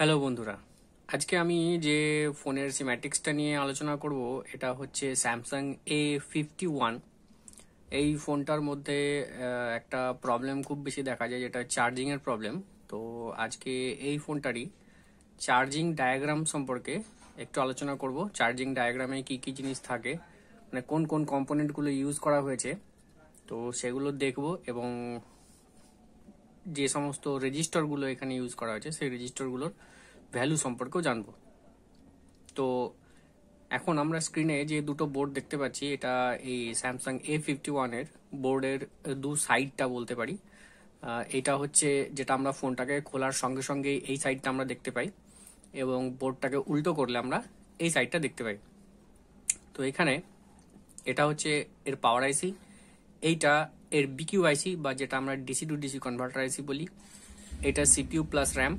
Hello বন্ধুরা, আজকে আমি যে ফোনের সিম্যাটিক্সটা নিয়ে আলোচনা করব এটা হচ্ছে স্যামসাং A51। এই ফোনটার মধ্যে একটা প্রবলেম খুব বেশি দেখা যায়, যেটা চার্জিংয়ের প্রবলেম। তো আজকে এই ফোনটারই চার্জিং ডায়াগ্রাম সম্পর্কে একটু আলোচনা করব। চার্জিং ডায়াগ্রামে কি কি জিনিস থাকে, মানে কোন কোন কম্পোনেন্টগুলো ইউজ করা হয়েছে, তো সেগুলো দেখব। এবং যে সমস্ত রেজিস্টারগুলো এখানে ইউজ করা হয়েছে সেই রেজিস্টারগুলোর ভ্যালু সম্পর্কেও জানবো। তো এখন আমরা স্ক্রিনে যে দুটো বোর্ড দেখতে পাচ্ছি, এটা এই স্যামসাং A51-এর বোর্ডের দু সাইডটা বলতে পারি। এটা হচ্ছে যেটা আমরা ফোনটাকে খোলার সঙ্গে সঙ্গে এই সাইডটা আমরা দেখতে পাই, এবং বোর্ডটাকে উল্টো করলে আমরা এই সাইডটা দেখতে পাই। তো এখানে এটা হচ্ছে এর পাওয়ার আইসি, এইটা এর বিকিউ আইসি বা যেটা আমরা ডিসি টু ডিসি কনভার্টার আইসি বলি, এটা সিপিইউ প্লাস র্যাম,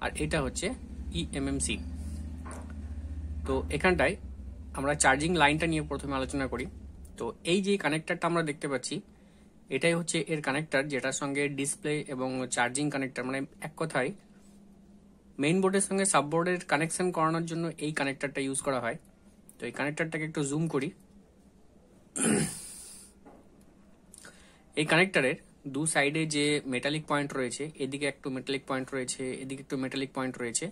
আর এটা হচ্ছে ইএমএমসি। তো এখানটায় আমরা চার্জিং লাইনটা নিয়ে প্রথমে আলোচনা করি। তো এই যে কানেক্টরটা আমরা দেখতে পাচ্ছি, এটাই হচ্ছে এর কানেক্টর, যেটার সঙ্গে ডিসপ্লে এবং চার্জিং কানেক্টর, মানে এক কথায় মেইন বোর্ডের সঙ্গে সাববোর্ডের কানেকশন করানোর জন্য এই কানেক্টরটা ইউজ করা হয়। তো এই কানেক্টরটাকে একটু জুম করি। এই কানেক্টরের দু সাইডে যে মেটালিক পয়েন্ট রয়েছে, এদিকে একটু মেটালিক পয়েন্ট রয়েছে, এদিকে একটু মেটালিক পয়েন্ট রয়েছে।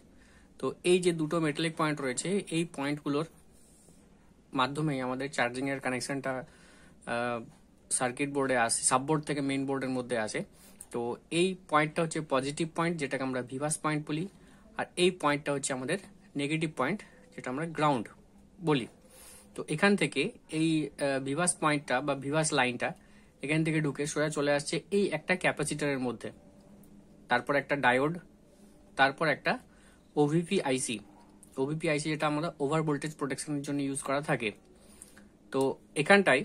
তো এই যে দুটো মেটালিক পয়েন্ট রয়েছে, এই পয়েন্টগুলোর মাধ্যমে আমাদের চার্জিং এর কানেকশনটা সার্কিট বোর্ডে আসে, সাববোর্ড থেকে মেইন বোর্ডের মধ্যে আসে। তো এই পয়েন্টটা হচ্ছে পজিটিভ পয়েন্ট, যেটাকে আমরা ভিভাস পয়েন্ট বলি, আর এই পয়েন্টটা হচ্ছে আমাদের নেগেটিভ পয়েন্ট, যেটা আমরা গ্রাউন্ড বলি। তো এখান থেকে এই ভিভাস পয়েন্টটা বা ভিভাস লাইনটা এখান থেকে ঢুকে সোজা চলে আসছে এই একটা ক্যাপাসিটরের মধ্যে, তারপর একটা ডায়োড, তারপর একটা ওভিপি আইসি। ওভিপি আইসি যেটা আমরা ওভার ভোল্টেজ প্রোটেকশনের জন্য ইউজ করা থাকে। তো এখানটায়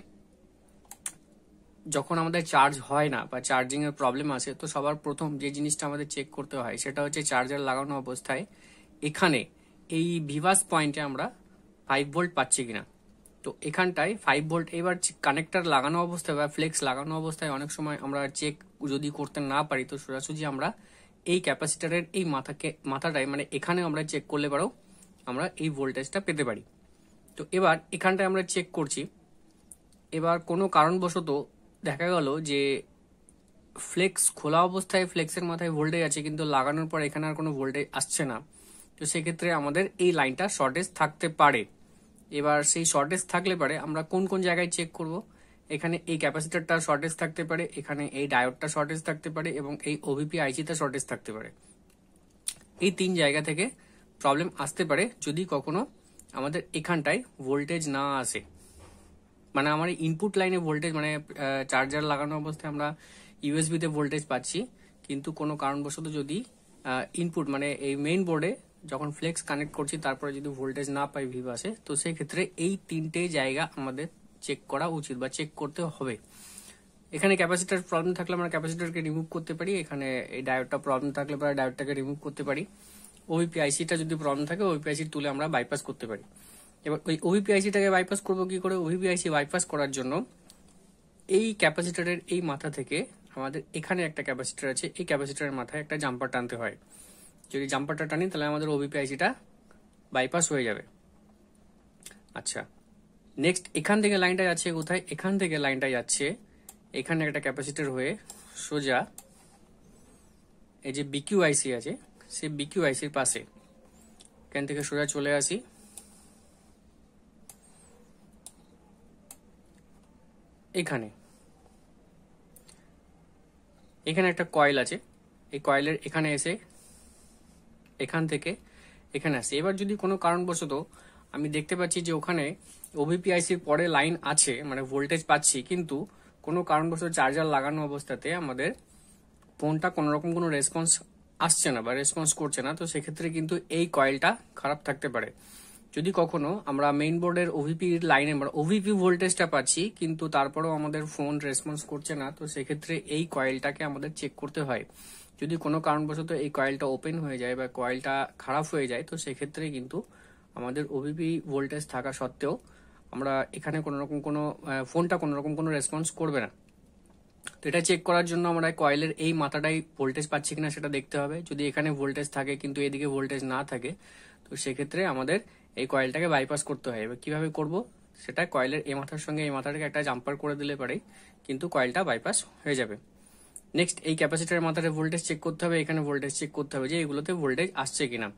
যখন আমাদের চার্জ হয় না বা চার্জিং এর প্রবলেম আসে, তো সবার প্রথম যে জিনিসটা আমাদের চেক করতে হয় সেটা হচ্ছে চার্জার লাগানো অবস্থায় এখানে এই ভিভাস পয়েন্টে আমরা 5 ভোল্ট পাচ্ছি কিনা। তো এখানটায় 5 ভোল্ট, এবার কানেক্টর লাগানো অবস্থায় বা ফ্লেক্স লাগানো অবস্থায় অনেক সময় আমরা চেক যদি করতে না পারি, তো সোজাসুজি আমরা এই ক্যাপাসিটরের এই মাথাটায় মানে এখানে আমরা চেক করলে পারো আমরা এই ভোল্টেজটা পেতে পারি। তো এবার এখানটায় আমরা চেক করছি। এবার কোনো কারণবশত দেখা গেল যে ফ্লেক্স খোলা অবস্থায় ফ্লেক্সের মাথায় ভোল্টেজ আছে, কিন্তু লাগানোর পর এখানে আর কোনো ভোল্টেজ আসছে না। তো সেক্ষেত্রে আমাদের এই লাইনটা শর্টেজ থাকতে পারে। এবার সেই শর্টেজ থাকলে পারে আমরা কোন কোন জায়গায় চেক করব, এখানে এই ক্যাপাসিটরটা শর্টেজ থাকতে পারে, এখানে এই ডায়োডটা শর্টেজ থাকতে পারে, এবং এই ওভিপি আইসিটা শর্টেজ থাকতে পারে। এই তিন জায়গা থেকে প্রবলেম আসতে পারে যদি কখনো আমাদের এখানটায় ভোল্টেজ না আসে, মানে আমার ইনপুট লাইনে ভোল্টেজ, মানে চার্জার লাগানো অবস্থায় আমরা ইউএসবি তে ভোল্টেজ পাচ্ছি, কিন্তু কোনো কারণবশত যদি ইনপুট মানে এই মেইন বোর্ডে যখন ফ্লেক্স কানেক্ট করছি তারপরে যদি ভোল্টেজ না পাই ভিভাসে, তো সেই ক্ষেত্রে এই তিনটে জায়গা আমাদের চেক করা উচিত বা চেক করতে হবে। এখানে ক্যাপাসিটার প্রবলেম থাকলে আমরা ক্যাপাসিটারকে রিমুভ করতে পারি, এখানে এই ডায়োডটা প্রবলেম থাকলে আমরা ডায়োডটাকে রিমুভ করতে পারি, ওভিপি আইসিটা যদি প্রবলেম থাকে ওভিপি আইসি তুলে আমরা বাইপাস করতে পারি। এবার ওই ওভিপি আইসিটাকে বাইপাস করবো কি করে? ওভিপি আইসি বাইপাস করার জন্য এই ক্যাপাসিটরের এই মাথা থেকে আমাদের এখানে একটা ক্যাপাসিটর আছে, এই ক্যাপাসিটরের মাথায় একটা জাম্পার টানতে হয়। যদি জাম্পারটা টানি তাহলে আমাদের ওভিপি আইসিটা বাইপাস হয়ে যাবে। আচ্ছা, নেক্সট এখান থেকে লাইনটা যাচ্ছে কোথায়? এখান থেকে লাইনটা যাচ্ছে এখানে একটা ক্যাপাসিটর হয়ে সোজা এই যে বিকিউ আইসি আছে সেই বিকিউ আইসির পাশে, এখান থেকে সোজা চলে আসি এখানে। এখানে একটা কয়েল আছে, এই কয়েলের এখানে এসে এখান থেকে এখানে আসে। এবার যদি কোনো কারণবশত আমি দেখতে পাচ্ছি যে ওখানে ওভিপি আইসির পরে লাইন আছে, মানে ভোল্টেজ পাচ্ছি, কিন্তু কোনো কারণবশত চার্জার লাগানো অবস্থাতে আমাদের ফোনটা কোনো রকম কোনো রেসপন্স আসছে না বা রেসপন্স করছে না, তো সেক্ষেত্রে কিন্তু এই কয়েলটা খারাপ থাকতে পারে। যদি কখনো আমরা মেইন বোর্ডের ওভিপি লাইনে ওভিপি ভোল্টেজটা পাচ্ছি কিন্তু তারপরেও আমাদের ফোন রেসপন্স করছে না, তো সেক্ষেত্রে এই কয়েলটাকে আমাদের চেক করতে হয়। যদি কোনো কারণবশত এই কয়েলটা ওপেন হয়ে যায় বা কয়েলটা খারাপ হয়ে যায়, তো সেক্ষেত্রে কিন্তু আমাদের ওভিপি ভোল্টেজ থাকা সত্ত্বেও আমরা এখানে কোনো রকম কোনো ফোনটা কোনো রকম কোনো রেসপন্স করবে না। তো এটা চেক করার জন্য আমরা কয়েলের এই মাথাটাই ভোল্টেজ পাচ্ছি কিনা সেটা দেখতে হবে। যদি এখানে ভোল্টেজ থাকে কিন্তু এদিকে ভোল্টেজ না থাকে, তো সেক্ষেত্রে আমাদের এই কয়েলটাকে বাইপাস করতে হয়। এবার কিভাবে করব সেটা, কয়েলের এই মাথার সঙ্গে এই মাথাটাকে একটা জাম্পার করে দিলে পারেই কিন্তু কয়েলটা বাইপাস হয়ে যাবে। নেক্সট এই ক্যাপাসিটরের মাথায় ভোল্টেজ চেক করতে হবে, এখানে ভোল্টেজ চেক করতে হবে যে এগুলোতে ভোল্টেজ আসছে কিনা।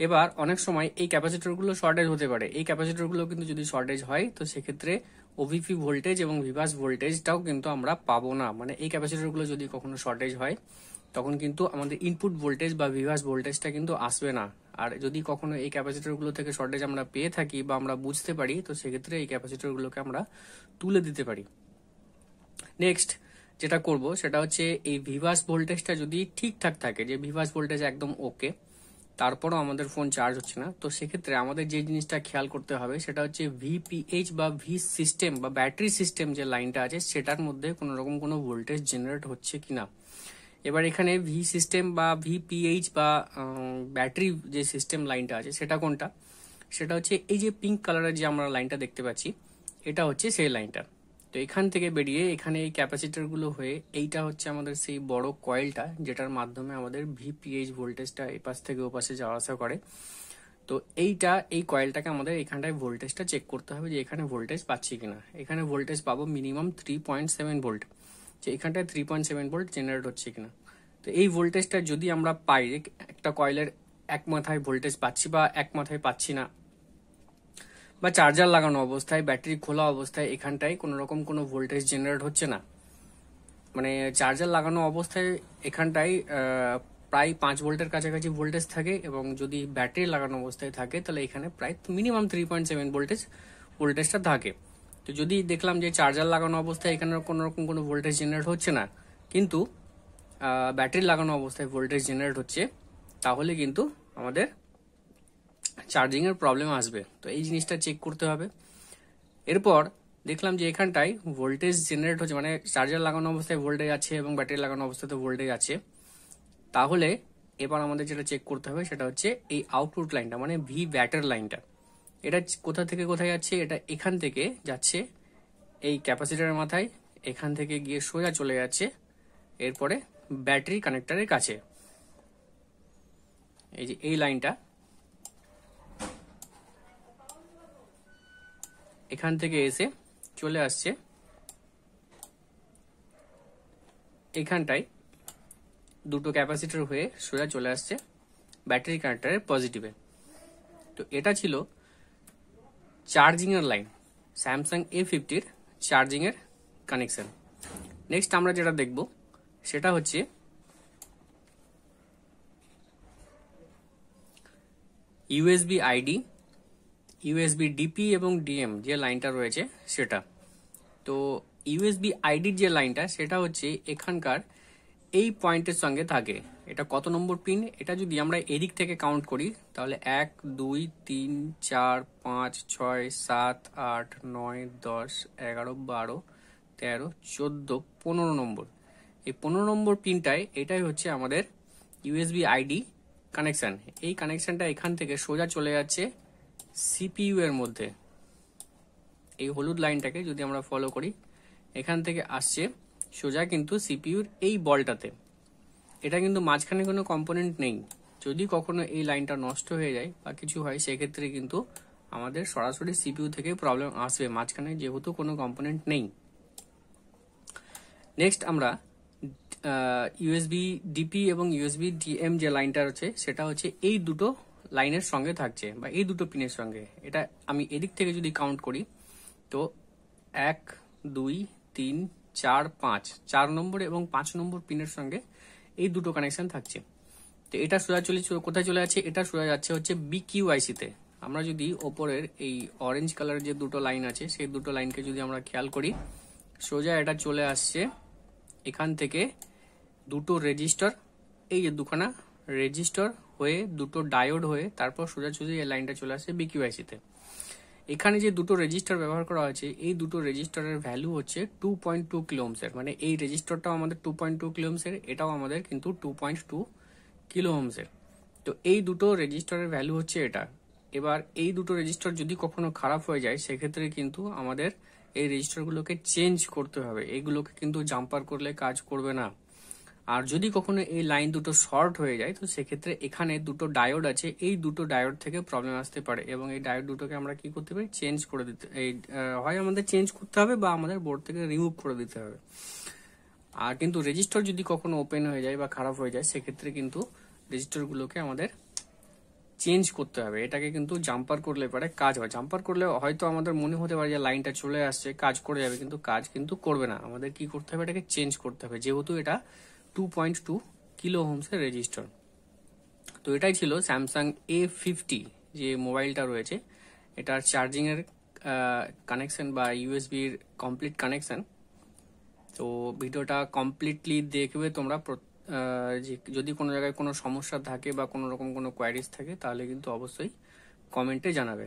এবার অনেক সময় এই ক্যাপাসিটরগুলো শর্টেজ হতে পারে। এই ক্যাপাসিটরগুলো কিন্তু যদি শর্টেজ হয় তো সেক্ষেত্রে ওভিপি ভোল্টেজ এবং ভিভাস ভোল্টেজটাও কিন্তু আমরা পাবো না। মানে এই ক্যাপাসিটরগুলো যদি কখনো শর্টেজ হয় তখন কিন্তু আমাদের ইনপুট ভোল্টেজ বা ভিভাস ভোল্টেজটা কিন্তু আসবে না। আর যদি কখনো এই ক্যাপাসিটরগুলো থেকে শর্টেজ আমরা পেয়ে থাকি বা আমরা বুঝতে পারি, তো সেক্ষেত্রে এই ক্যাপাসিটরগুলোকে আমরা তুলে দিতে পারি। নেক্সট যেটা করব সেটা হচ্ছে এই ভিভাস ভোল্টেজটা যদি ঠিকঠাক থাকে, যে ভিভাস ভোল্টেজ একদম ওকে, তারপরও আমাদের ফোন চার্জ হচ্ছে না, তো সেক্ষেত্রে আমাদের যে জিনিসটা খেয়াল করতে হবে সেটা হচ্ছে ভিপিএইচ বা ভি সিস্টেম বা ব্যাটারি সিস্টেম যে লাইনটা আছে সেটার মধ্যে কোনো রকম কোনো ভোল্টেজ জেনারেট হচ্ছে কিনা। এবার এখানে ভি সিস্টেম বা ভিপিএইচ বা ব্যাটারি যে সিস্টেম লাইনটা আছে সেটা কোনটা, সেটা হচ্ছে এই যে পিঙ্ক কালারের যে আমরা লাইনটা দেখতে পাচ্ছি, এটা হচ্ছে সেই লাইনটা। তো এখান থেকে বেরিয়ে এখানে এই ক্যাপাসিটর গুলো হয়ে এইটা হচ্ছে আমাদের সেই বড় কয়েলটা, যেটার মাধ্যমে আমাদের ভিপিএইচ ভোল্টেজটা এপাশ থেকে ওপাশে যাওয়া আসা করে। তো এই কয়েলটাকে আমাদের এখানটায় ভোল্টেজটা চেক করতে হবে যে এখানে ভোল্টেজ পাচ্ছি কিনা। এখানে ভোল্টেজ পাবো মিনিমাম 3.7 ভোল্ট, যে এখানটায় 3.7 ভোল্ট জেনারেট হচ্ছে কিনা। তো এই ভোল্টেজটা যদি আমরা পাই, একটা কয়েলের এক মাথায় ভোল্টেজ পাচ্ছি বা এক মাথায় পাচ্ছি না, বা চার্জার লাগানো অবস্থায়, ব্যাটারি খোলা অবস্থায় এখানটায় কোনো রকম কোনো ভোল্টেজ জেনারেট হচ্ছে না, মানে চার্জার লাগানো অবস্থায় এখানটায় প্রায় 5 ভোল্টের কাছাকাছি ভোল্টেজ থাকে, এবং যদি ব্যাটারি লাগানো অবস্থায় থাকে তাহলে এখানে প্রায় মিনিমাম 3.7 ভোল্টেজটা থাকে। তো যদি দেখলাম যে চার্জার লাগানো অবস্থায় এখানে কোনো রকম কোনো ভোল্টেজ জেনারেট হচ্ছে না, কিন্তু ব্যাটারি লাগানো অবস্থায় ভোল্টেজ জেনারেট হচ্ছে, তাহলে কিন্তু আমাদের চার্জিং এর প্রবলেম আসবে। তো এই জিনিসটা চেক করতে হবে। এরপর দেখলাম যে এখানটায় ভোল্টেজ জেনারেট হচ্ছে, মানে চার্জার লাগানো অবস্থায় ভোল্টেজ আছে এবং ব্যাটারি লাগানো অবস্থাতে ভোল্টেজ আছে, তাহলে এবার আমাদের যেটা চেক করতে হবে সেটা হচ্ছে এই আউটপুট লাইনটা, মানে ভি ব্যাটার লাইনটা। এটা কোথা থেকে কোথায় যাচ্ছে, এটা এখান থেকে যাচ্ছে এই ক্যাপাসিটরের মাথায়, এখান থেকে গিয়ে সোজা চলে যাচ্ছে এরপরে ব্যাটারি কানেক্টরের কাছে। এই যে এই লাইনটা এখান থেকে এসে চলে আসছে এখানটায়, দুটো ক্যাপাসিটর হয়ে সোজা চলে আসছে ব্যাটারি কানেক্টরের পজিটিভে। তো এটা ছিল চার্জিং এর লাইন, স্যামসাং A50 চার্জিং এর কানেকশন। নেক্সট আমরা যেটা দেখব সেটা হচ্ছে ইউএসবি আইডি, ইউএসবি ডিপি এবং ডিএম যে লাইনটা রয়েছে সেটা। তো ইউএসবি আইডির যে লাইনটা সেটা হচ্ছে এখানকার এই পয়েন্টের সঙ্গে থাকে। এটা কত নম্বর পিন, এটা যদি আমরা এদিক থেকে কাউন্ট করি তাহলে 1 2 3 4 5 6 7 8 9 10 11 12 13 14 15 নম্বর। এই 15 নম্বর পিনটায় এটাই হচ্ছে আমাদের ইউএসবি আইডি কানেকশন। এই কানেকশনটা এখান থেকে সোজা চলে যাচ্ছে সিপিইউ এর মধ্যে। এই হলুদ লাইনটাকে যদি আমরা ফলো করি, এখান থেকে আসছে সোজা কিন্তু সিপিইউর এই বলটাতে। এটা কিন্তু মাঝখানে কোনো কম্পোনেন্ট নেই। যদি কখনো এই লাইনটা নষ্ট হয়ে যায় বা কিছু হয় সেক্ষেত্রে কিন্তু আমাদের সরাসরি সিপিইউ থেকে প্রবলেম আসবে, মাঝখানে যেহেতু কোনো কম্পোনেন্ট নেই। নেক্সট আমরা ইউএসবি ডিপি এবং ইউএসবি ডিএম যে লাইনটা আছে সেটা হচ্ছে এই দুটো লাইনের সঙ্গে থাকছে বা এই দুটো পিনের সঙ্গে। এটা আমি এদিক থেকে যদি কাউন্ট করি তো 1 2 3 4 5, 4 নম্বর এবং 5 নম্বর পিনের সঙ্গে এই দুটো কানেকশন থাকছে। তো এটা সোজা কোথায় চলে যাচ্ছে, এটা সোজা যাচ্ছে হচ্ছে বিকিউআইসি তে। আমরা যদি ওপরের এই অরেঞ্জ কালারের যে দুটো লাইন আছে সেই দুটো লাইনকে যদি আমরা খেয়াল করি, সোজা এটা চলে আসছে এখান থেকে দুটো রেজিস্টার, এই যে দুখানা রেজিস্টার হয়ে দুটো ডায়োড হয়ে তারপর সোজাসুজি এই লাইনটা চলে আসছে বিকিউআইসি তে। এখানে যে দুটো রেজিস্টার ব্যবহার করা হয়েছে এই দুটো রেজিস্টারের ভ্যালু হচ্ছে 2.2 কিলো ওহমস এর, মানে এই রেজিস্টারটাও আমাদের 2.2 কিলো ওহমস এর, এটাও আমাদের কিন্তু 2.2 কিলো ওহমস এর। তো এই দুটো রেজিস্টারের ভ্যালু হচ্ছে এটা। এবার এই দুটো রেজিস্টার যদি কখনো খারাপ হয়ে যায় সেক্ষেত্রে কিন্তু আমাদের এই রেজিস্টারগুলোকে চেঞ্জ করতে হবে, এগুলোকে কিন্তু জাম্পার করলে কাজ করবে না। আর যদি কখনো এই লাইন দুটো শর্ট হয়ে যায় তো সেক্ষেত্রে এখানে দুটো ডায়োড আছে, এই দুটো ডায়োড থেকে প্রবলেম আসতে পারে এবং এই ডায়োড দুটোকে আমরা কি করতে পারি, চেঞ্জ করে দিতে, হয় আমাদের চেঞ্জ করতে হবে বা আমাদের বোর্ড থেকে রিমুভ করে দিতে হবে। আর কিন্তু রেজিস্টার যদি কখনো ওপেন হয়ে যায় বা খারাপ হয়ে যায় সেক্ষেত্রে কিন্তু রেজিস্টারগুলোকে আমাদের চেঞ্জ করতে হবে। এটাকে কিন্তু জাম্পার করলে পরে কাজ হয়। জাম্পার করলে হয়তো আমাদের মনে হতে পারে যে লাইনটা চলে আসছে, কাজ করে যাবে, কিন্তু কাজ কিন্তু করবে না। আমাদের কি করতে হবে, এটাকে চেঞ্জ করতে হবে, যেহেতু এটা 2.2 কিলো হোমসের রেজিস্টার। তো এটাই ছিল স্যামসাং A50 যে মোবাইলটা রয়েছে, এটার চার্জিং এর কানেকশন বা ইউএসবির কমপ্লিট কানেকশন। তো ভিডিওটা কমপ্লিটলি দেখবে তোমরা। যদি কোনো জায়গায় কোনো সমস্যা থাকে বা কোনো রকম কোনো কোয়ারিজ থাকে তাহলে কিন্তু অবশ্যই কমেন্টে জানাবে।